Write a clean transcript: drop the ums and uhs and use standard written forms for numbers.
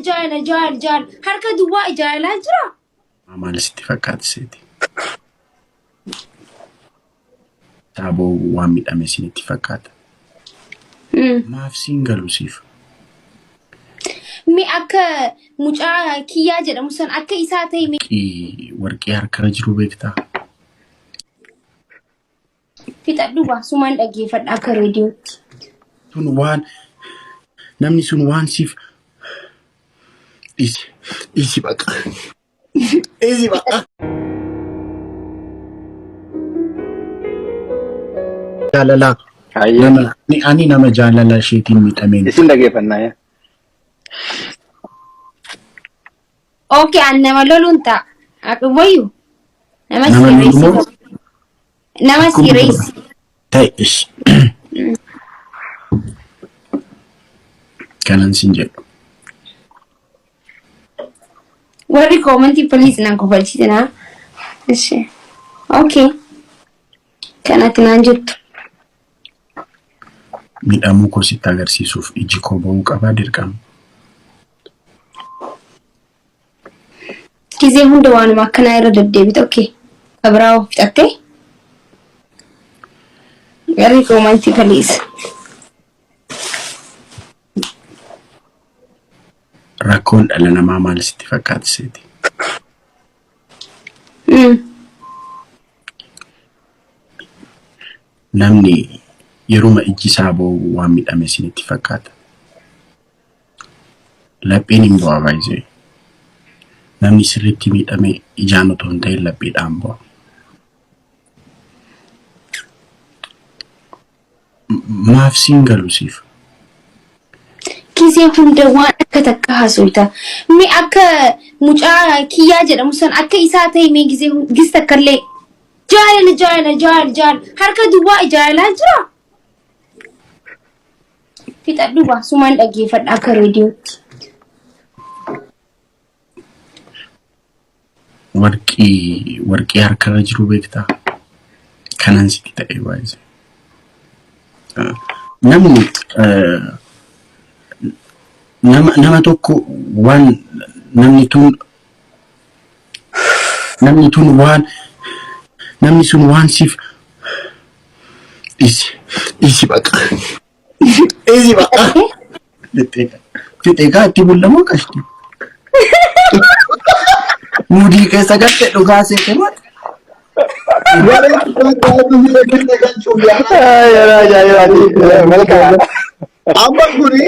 jaal harka duwwaa ijaalaa jira. Maal sitti fakkaata seeti? Taaboo waan midhame isinitti fakkaata. Maaf siin galu siif? Mi akka mucaa kiyyaa jedhamu san akka isaa ta'e warqee harkara jiru beektaa? Fixadhu baasumaan dhaggeeffadha akka reediyootti. Sun waan namni sun waan siif isi baqa. Isi baqa. Jaalala. Ani nama jaalala isheetiin miidhameen. Isin dhaggeeffannaa yaa. Okay, an nama loluun ta'a. Akka wayyu. Nama sireessi. Ta'es. Kanan sin jedhu. Warri commenti please nan kofalchitina. Ishi. Okay. Kanatti naan jettu. Midhamuu koo sitti agarsiisuuf iji koo ba'uu qabaa dirqama. Gizee hunda waanuma akkanaa irra deddeebita. Okay. Abraao fixattee. Warri commenti please. Rakkoon dhala namaa maal sitti fakkaata seeti? Namni yeruma iji isaa ba'u waan midhame isinitti fakkaata. Lapheen hin bu'aa baay'ee. Namni sirriitti midhame ijaan otoo hin ta'in lapheedhaan bu'a. Maaf siin galu siif? Gizee hunda waan akka takka haasofta. Mi akka mucaa kiyyaa jedhamu san akka isaa ta'e mee gis takkallee jaal harka duwwaa ijaalaa jira. Fixadhu baasumaan dhaggeeffadha akka reediyootti. Warqee harkarra jiru beektaa? Kanan sitti ta'e baay'ee. Namni nama tokko waan namni sun waan siif isi baqa. Isi baqa. Fixeegaa itti bullamoo qashti? Mudii keessa galte dhugaa seete mata. Amma kuni